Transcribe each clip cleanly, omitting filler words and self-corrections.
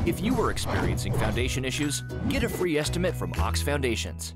If you are experiencing foundation issues, get a free estimate from Ox Foundations.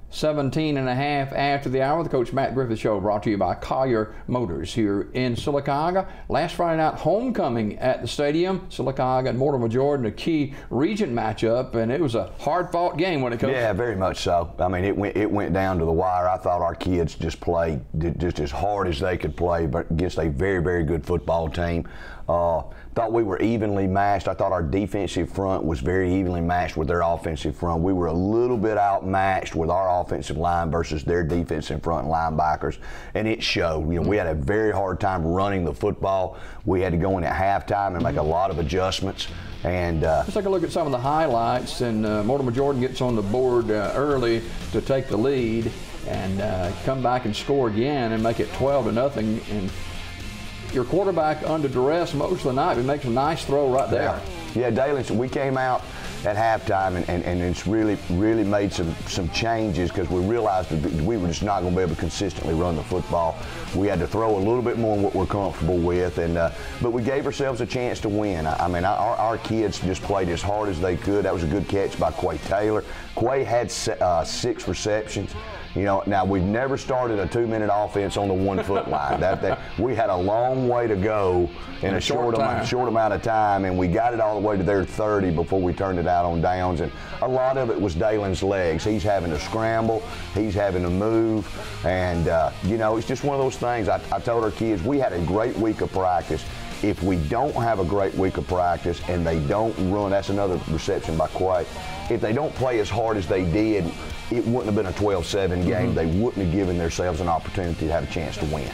17 and a half after the hour, the Coach Matt Griffith Show, brought to you by Collier Motors here in Sylacauga. Last Friday night, homecoming at the stadium. Sylacauga and Mortimer Jordan, a key region matchup, and it was a hard-fought game when it comes. Yeah, very much so. I mean, it went down to the wire. I thought our kids just played just as hard as they could play, but against a very, very good football team. Thought we were evenly matched. I thought our defensive front was very evenly matched with their offensive front. We were a little bit outmatched with our offensive line versus their defensive front linebackers, and it showed. You know, we had a very hard time running the football. We had to go in at halftime and make a lot of adjustments. And let's take a look at some of the highlights. And Mortimer Jordan gets on the board early to take the lead and come back and score again and make it 12-0. And your quarterback under duress most of the night. He makes a nice throw right there. Yeah, Dalen, we came out at halftime and it's really made some changes because we realized that we were just not going to be able to consistently run the football. We had to throw a little bit more than what we're comfortable with, and but we gave ourselves a chance to win. I mean, our kids just played as hard as they could. That was a good catch by Quay Taylor. Quay had 6 receptions. You know, now we've never started a 2-minute offense on the 1-foot line. We had a long way to go in a short amount of time, and we got it all the way to their 30 before we turned it out on downs. And a lot of it was Dalen's legs. He's having to scramble, he's having to move, and you know, it's just one of those things. I told our kids we had a great week of practice. If we don't have a great week of practice and they don't run, that's another reception by Quay. If they don't play as hard as they did, it wouldn't have been a 12-7 game. They wouldn't have given themselves an opportunity to have a chance to win.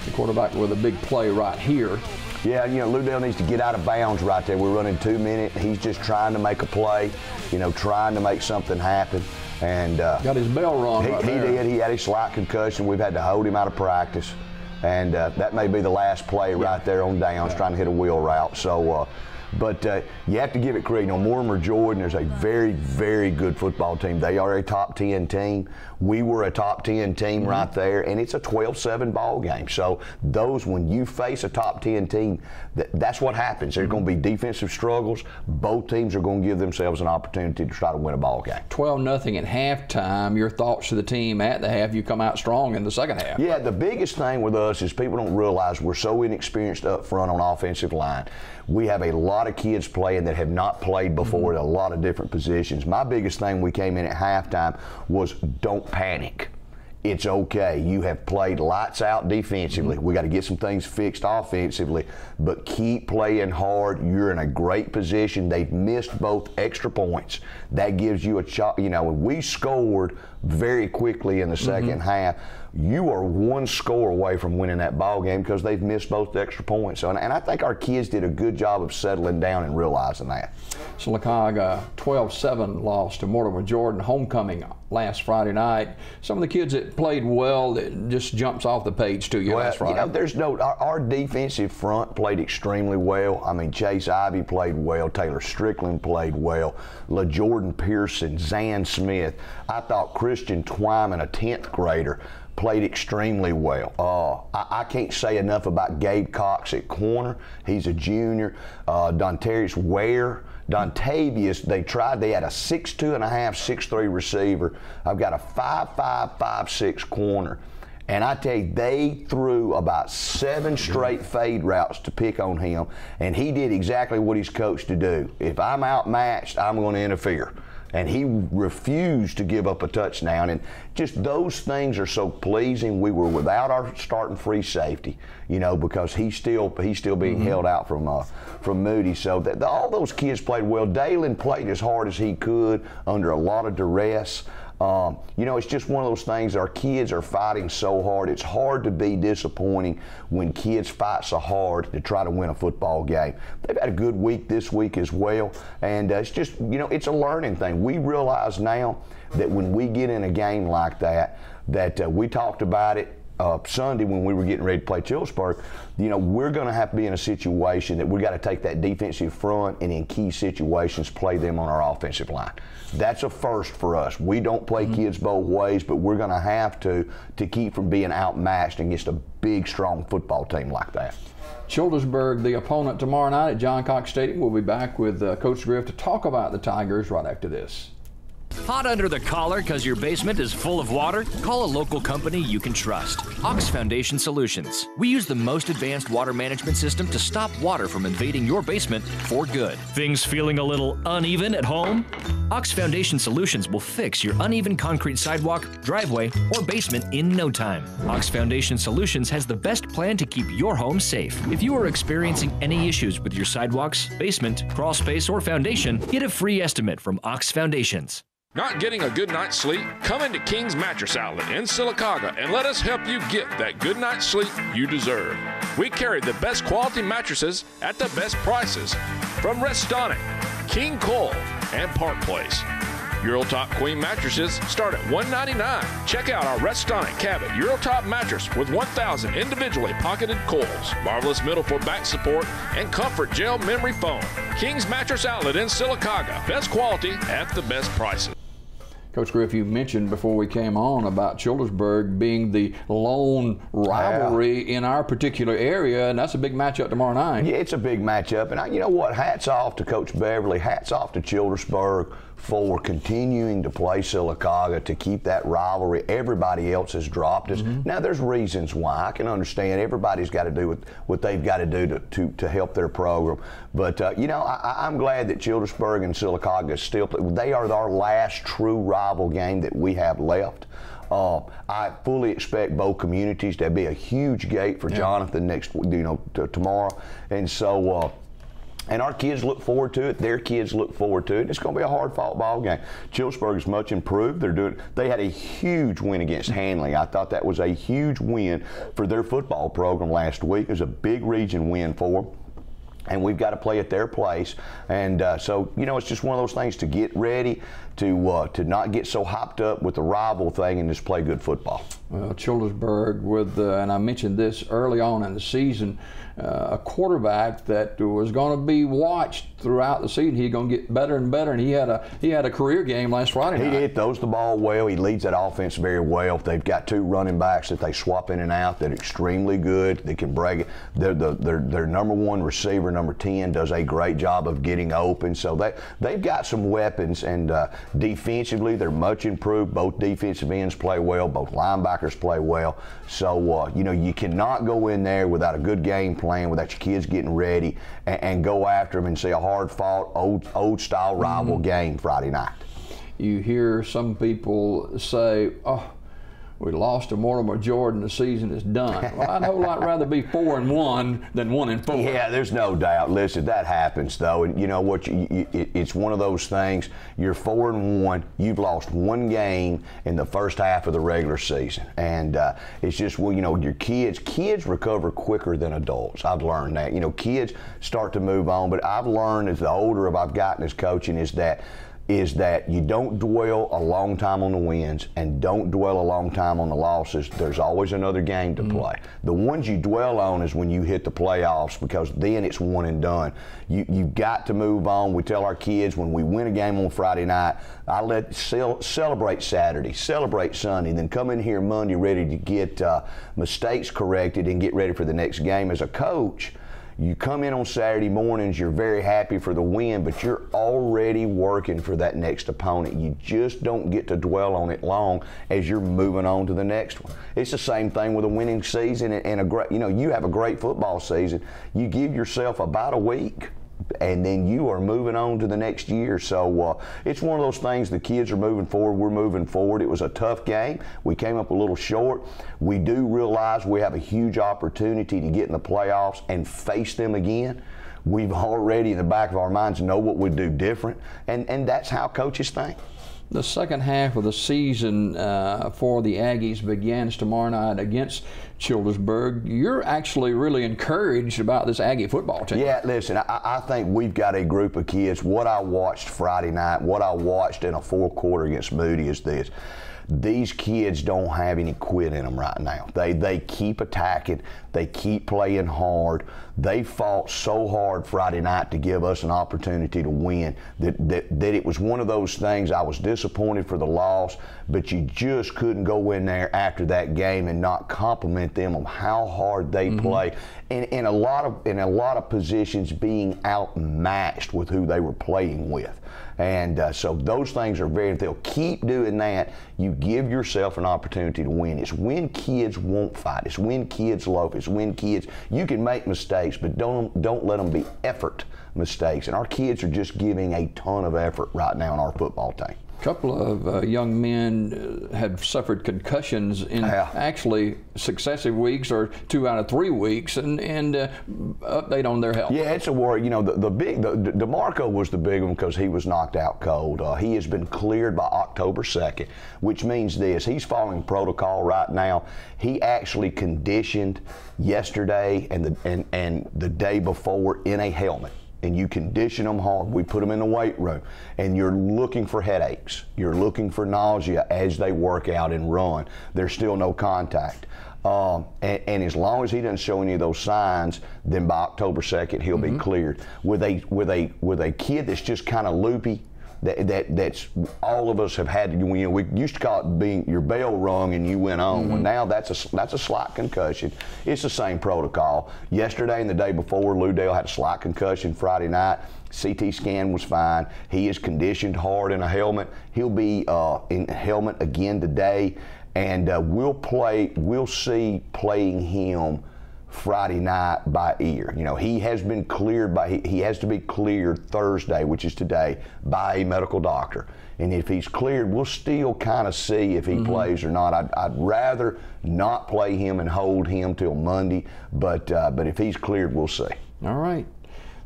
The quarterback with a big play right here. Yeah, you know, Ludell needs to get out of bounds right there. We're running 2 minutes. He's just trying to make a play, you know, trying to make something happen. And got his bell rung right there. He did. He had a slight concussion. We've had to hold him out of practice. And that may be the last play right there on downs, trying to hit a wheel route. So, but you have to give it credit. You know, Mortimer Jordan is a very, very good football team. They are a top 10 team. We were a top 10 team right there, and it's a 12-7 ball game. So those, when you face a top 10 team, that's what happens. There's going to be defensive struggles. Both teams are going to give themselves an opportunity to try to win a ball game. 12-0 at halftime. Your thoughts to the team at the half? You come out strong in the second half. Yeah, the biggest thing with us is people don't realize we're so inexperienced up front on offensive line. We have a lot of kids playing that have not played before at a lot of different positions. My biggest thing we came in at halftime was don't panic. It's okay. You have played lights out defensively. We got to get some things fixed offensively, but keep playing hard. You're in a great position. They've missed both extra points. That gives you a shot. You know, when we scored very quickly in the second half, you are one score away from winning that ball game because they've missed both the extra points. So, and I think our kids did a good job of settling down and realizing that. Sylacauga 12-7 loss to Mortimer Jordan, homecoming last Friday night. Some of the kids that played well, that just jumps off the page to you last Friday. You know, our defensive front played extremely well. I mean, Chase Ivy played well. Taylor Strickland played well. LaJordan Pearson, Zan Smith. I thought Christian Twyman, a 10th grader, played extremely well. I can't say enough about Gabe Cox at corner. He's a junior. Dontarius Ware. Dontavius, they had a 6'2.5", 6'3" receiver. I've got a 5'5", 5'6" corner. And I tell you, they threw about 7 straight fade routes to pick on him, and he did exactly what he's coached to do. If I'm outmatched, I'm going to interfere. And he refused to give up a touchdown, and just those things are so pleasing. We were without our starting free safety, you know, because he's still being held out from Moody. So all those kids played well. Dalen played as hard as he could under a lot of duress. You know, it's just one of those things. Our kids are fighting so hard. It's hard to be disappointing when kids fight so hard to try to win a football game. They've had a good week this week as well, and it's just, you know, it's a learning thing. We realize now that when we get in a game like that we talked about it Sunday when we were getting ready to play Childersburg, you know, we're going to have to be in a situation that we got to take that defensive front and in key situations play them on our offensive line. That's a first for us. We don't play kids both ways, but we're going to have to keep from being outmatched against a big, strong football team like that. Childersburg, the opponent tomorrow night at John Cox Stadium. We'll be back with Coach Griffith to talk about the Tigers right after this. Hot under the collar because your basement is full of water? Call a local company you can trust. Ox Foundation Solutions. We use the most advanced water management system to stop water from invading your basement for good. Things feeling a little uneven at home? Ox Foundation Solutions will fix your uneven concrete sidewalk, driveway, or basement in no time. Ox Foundation Solutions has the best plan to keep your home safe. If you are experiencing any issues with your sidewalks, basement, crawl space, or foundation, get a free estimate from Ox Foundations. Not getting a good night's sleep? Come into King's Mattress Outlet in Sylacauga and let us help you get that good night's sleep you deserve. We carry the best quality mattresses at the best prices from Restonic, King Cole, and Park Place. Eurotop Queen mattresses start at $199. Check out our Restonic Cabot Eurotop mattress with 1,000 individually pocketed coils, marvelous middle for back support, and comfort gel memory foam. King's Mattress Outlet in Sylacauga. Best quality at the best prices. Coach Griff, you mentioned before we came on about Childersburg being the lone rivalry in our particular area, and that's a big matchup tomorrow night. Yeah, it's a big matchup, and you know what? Hats off to Coach Beverly, hats off to Childersburg for continuing to play Sylacauga to keep that rivalry. Everybody else has dropped us. Now, there's reasons why. I can understand everybody's got to do what they've got to do to help their program. But, you know, I'm glad that Childersburg and Sylacauga still play. They are our last true rival game that we have left. I fully expect both communities to be a huge gate for Jonathan next, tomorrow. And so, and our kids look forward to it. Their kids look forward to it. It's going to be a hard-fought ball game. Childersburg is much improved. They had a huge win against Handley. I thought that was a huge win for their football program last week. It was a big region win for them. And we've got to play at their place. And so, you know, it's just one of those things to get ready, to not get so hopped up with the rival thing and just play good football. Well, Childersburg with, and I mentioned this early on in the season, a quarterback that was going to be watched throughout the season. He's going to get better and better, and he had a career game last Friday night. He throws the ball well. He leads that offense very well. They've got two running backs that they swap in and out that are extremely good. They can break it. Their number one receiver, number 10, does a great job of getting open. So they've got some weapons, and defensively they're much improved. Both defensive ends play well. Both linebackers play well. So you know, you cannot go in there without a good game plan, without your kids getting ready, and go after them and see a hard-fought, old-style rival game Friday night. You hear some people say, "Oh, we lost to Mortimer Jordan, the season is done." Well, I'd a whole lot rather be 4-1 than 1-4. Yeah, there's no doubt. Listen, that happens though, and you know what? It's one of those things. You're 4-1. You've lost one game in the first half of the regular season, and it's just, well, you know, your kids recover quicker than adults. I've learned that. You know, kids start to move on, but I've learned as the older I've gotten as coaching is that you don't dwell a long time on the wins and don't dwell a long time on the losses. There's always another game to play. The ones you dwell on is when you hit the playoffs, because then it's one and done. You've got to move on. We tell our kids when we win a game on Friday night, I let celebrate Saturday, celebrate Sunday, then come in here Monday ready to get mistakes corrected and get ready for the next game. As a coach, you come in on Saturday mornings, you're very happy for the win, but you're already working for that next opponent. You just don't get to dwell on it long as you're moving on to the next one. It's the same thing with a winning season and a great, you know, you have a great football season. You give yourself about a week, and then you are moving on to the next year. So it's one of those things. The kids are moving forward. We're moving forward. It was a tough game. We came up a little short. We do realize we have a huge opportunity to get in the playoffs and face them again. We've already in the back of our minds know what we'd do different, and that's how coaches think. The second half of the season for the Aggies begins tomorrow night against Childersburg. You're actually really encouraged about this Aggie football team. Yeah, listen, I think we've got a group of kids. What I watched Friday night, what I watched in a fourth quarter against Moody is this. these kids don't have any quit in them right now. They keep attacking. They keep playing hard. They fought so hard Friday night to give us an opportunity to win that it was one of those things. I was disappointed for the loss, but you just couldn't go in there after that game and not compliment them on how hard they play. And in a lot of positions being outmatched with who they were playing with. And so those things are very, if they'll keep doing that, you give yourself an opportunity to win. It's when kids won't fight. It's when kids loaf. It's when kids, you can make mistakes, but don't let them be effort mistakes. And our kids are just giving a ton of effort right now in our football team. A couple of young men had suffered concussions in actually successive weeks, or 2 out of 3 weeks, and update on their health. Yeah, it's a worry. You know, the DeMarco was the big one because he was knocked out cold. He has been cleared by October 2nd, which means this: he's following protocol right now. He actually conditioned yesterday and the day before in a helmet. And you condition them hard. We put them in the weight room, and you're looking for headaches. You're looking for nausea as they work out and run. There's still no contact. And as long as he doesn't show any of those signs, then by October 2nd, he'll be cleared. With a kid that's just kind of loopy, that's all of us have had to, you know, we used to call it being your bell rung and you went on. Well, now that's a slight concussion. It's the same protocol. Yesterday and the day before, Lou Dale had a slight concussion Friday night. CT scan was fine. He is conditioned hard in a helmet. He'll be in a helmet again today, and we'll see playing him Friday night by ear. You know, he has been cleared he has to be cleared Thursday, which is today, by a medical doctor. And if he's cleared, we'll still kind of see if he plays or not. I'd rather not play him and hold him till Monday, but if he's cleared, we'll see. All right.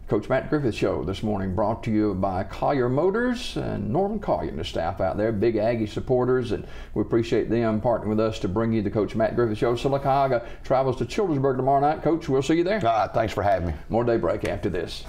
Coach Matt Griffith Show this morning brought to you by Collier Motors and Norman Collier and the staff out there, big Aggie supporters, and we appreciate them partnering with us to bring you the Coach Matt Griffith Show. Sylacauga travels to Childersburg tomorrow night. Coach, we'll see you there. Thanks for having me. More Daybreak after this.